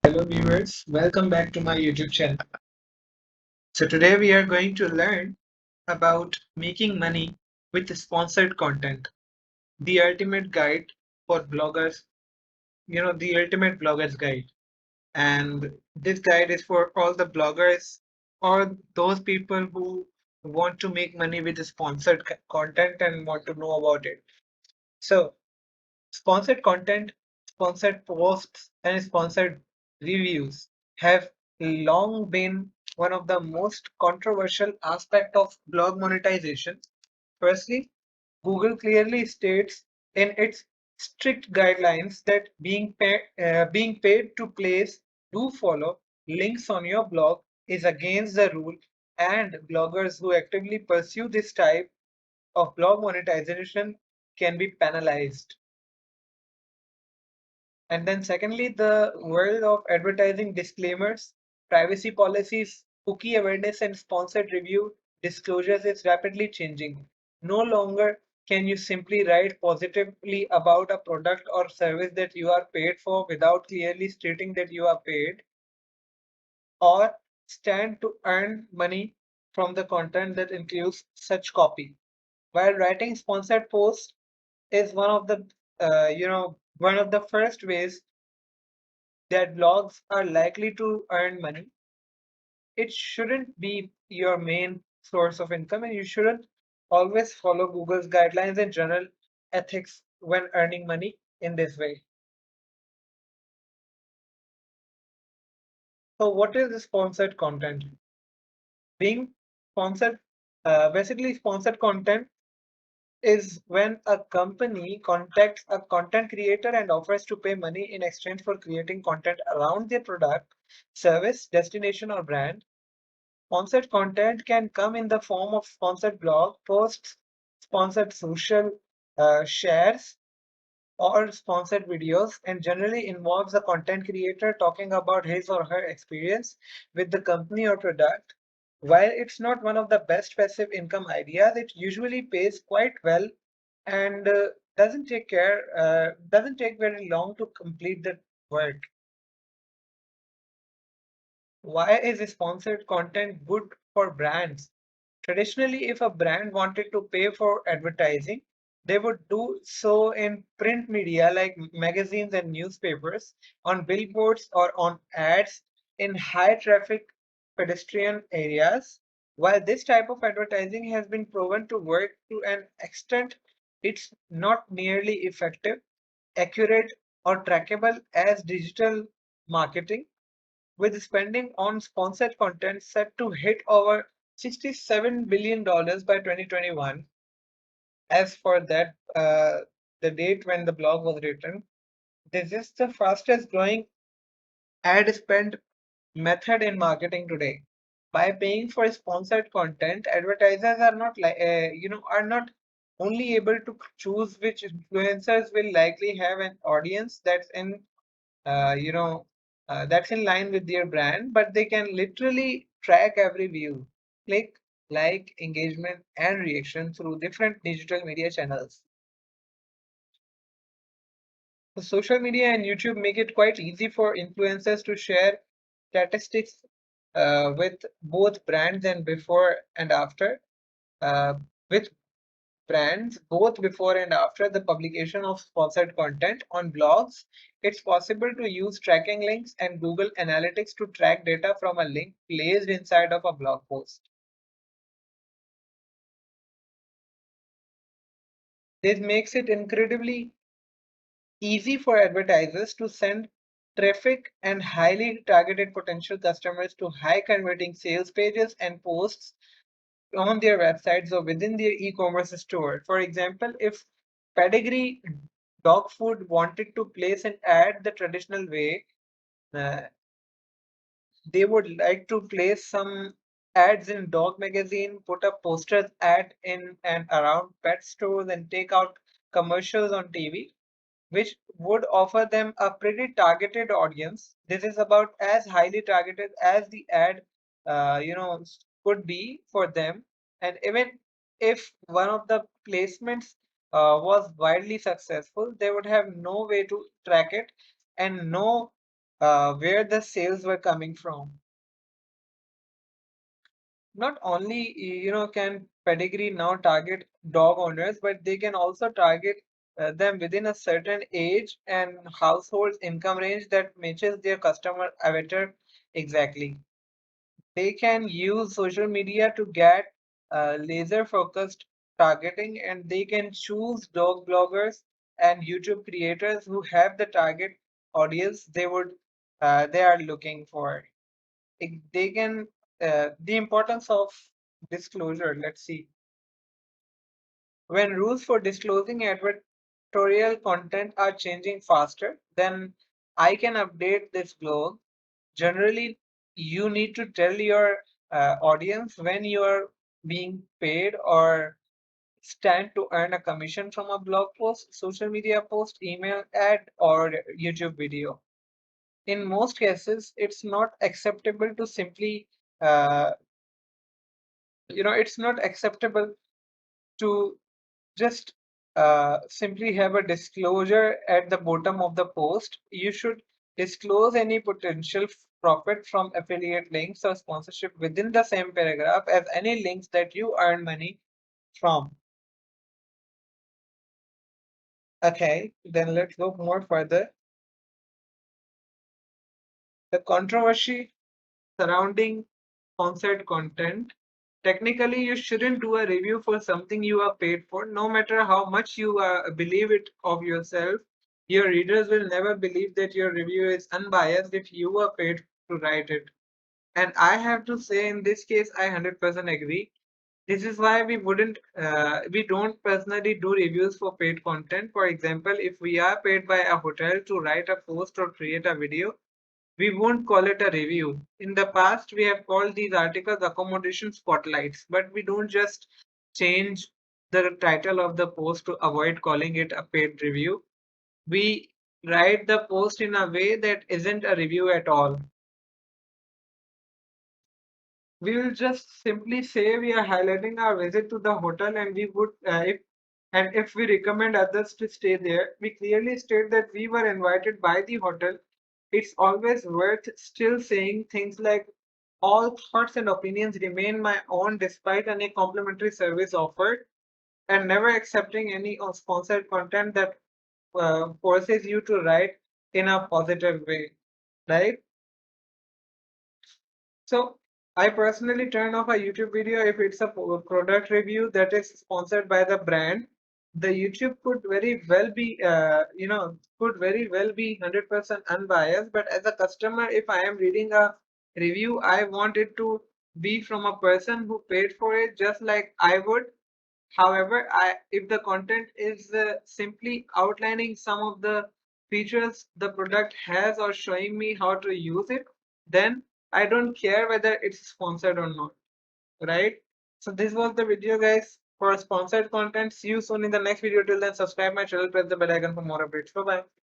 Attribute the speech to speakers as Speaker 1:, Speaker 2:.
Speaker 1: Hello viewers, welcome back to my YouTube channel. So today we are going to learn about making money with sponsored content, the ultimate guide for bloggers, the ultimate bloggers guide. And this guide is for all the bloggers or those people who want to make money with sponsored content and want to know about it. So sponsored content, sponsored posts, and sponsored reviews have long been one of the most controversial aspects of blog monetization. Firstly, Google clearly states in its strict guidelines that being paid to place do follow links on your blog is against the rule, and bloggers who actively pursue this type of blog monetization can be penalized. And then secondly, the world of advertising disclaimers, privacy policies, cookie awareness, and sponsored review disclosures is rapidly changing. No longer can you simply write positively about a product or service that you are paid for without clearly stating that you are paid, or stand to earn money from the content that includes such copy. While writing sponsored posts is one of the first ways that blogs are likely to earn money, it shouldn't be your main source of income, and you shouldn't always follow Google's guidelines and general ethics when earning money in this way. So, what is the sponsored content? Being sponsored, basically, sponsored content is when a company contacts a content creator and offers to pay money in exchange for creating content around their product, service, destination, or brand. Sponsored content can come in the form of sponsored blog posts, sponsored social shares, or sponsored videos, and generally involves a content creator talking about his or her experience with the company or product. While it's not one of the best passive income ideas, it usually pays quite well and doesn't take very long to complete the work. Why is sponsored content good for brands? Traditionally, if a brand wanted to pay for advertising, they would do so in print media like magazines and newspapers, on billboards, or on ads in high traffic pedestrian areas. While this type of advertising has been proven to work to an extent, it's not nearly effective, accurate, or trackable as digital marketing, with spending on sponsored content set to hit over $67 billion by 2021. As for that, the date when the blog was written, this is the fastest growing ad spend method in marketing today. By paying for sponsored content, advertisers are not only able to choose which influencers will likely have an audience that's in line with their brand, but they can literally track every view, click, like, engagement, and reaction through different digital media channels. So social media and YouTube make it quite easy for influencers to share statistics with both brands and before and after. With brands both before and after the publication of sponsored content on blogs, it's possible to use tracking links and Google Analytics to track data from a link placed inside of a blog post. This makes it incredibly easy for advertisers to send traffic and highly targeted potential customers to high converting sales pages and posts on their websites or within their e-commerce store. For example, if Pedigree Dog Food wanted to place an ad the traditional way, uh, they would like to place some ads in dog magazine, put up posters ad in and around pet stores, and take out commercials on TV, which would offer them a pretty targeted audience. This is about as highly targeted as the ad, could be for them. And even if one of the placements was widely successful, they would have no way to track it and no where the sales were coming from. Not only can pedigree now target dog owners, but they can also target them within a certain age and household income range that matches their customer avatar exactly. They can use social media to get laser focused targeting, and they can choose dog bloggers and YouTube creators who have the target audience they are looking for. They can the importance of disclosure. Let's see. When rules for disclosing advertorial content are changing faster, then I can update this blog. Generally, you need to tell your audience when you are being paid or stand to earn a commission from a blog post, social media post, email ad, or YouTube video. In most cases, it's not acceptable to simply, uh, it's not acceptable to just simply have a disclosure at the bottom of the post. You should disclose any potential profit from affiliate links or sponsorship within the same paragraph as any links that you earn money from. Okay, then let's go more further. The controversy surrounding sponsored content. Technically, you shouldn't do a review for something you are paid for, no matter how much you believe it of yourself. Your readers will never believe that your review is unbiased if you are paid to write it. And I have to say, in this case, I 100% agree. This is why we don't personally do reviews for paid content. For example, if we are paid by a hotel to write a post or create a video, we won't call it a review. In the past, we have called these articles accommodation spotlights, but we don't just change the title of the post to avoid calling it a paid review. We write the post in a way that isn't a review at all. We will just simply say we are highlighting our visit to the hotel, and we would if we recommend others to stay there, we clearly state that we were invited by the hotel. It's always worth still saying things like all thoughts and opinions remain my own despite any complimentary service offered, and never accepting any sponsored content that forces you to write in a positive way, right? So I personally turn off a YouTube video if it's a product review that is sponsored by the brand. The YouTube could very well be, could very well be 100% unbiased. But as a customer, if I am reading a review, I want it to be from a person who paid for it, just like I would. However, if the content is simply outlining some of the features the product has or showing me how to use it, then I don't care whether it's sponsored or not, right? So this was the video, guys, for sponsored content. See you soon in the next video. Till then, subscribe my channel, press the bell icon for more updates. Bye bye.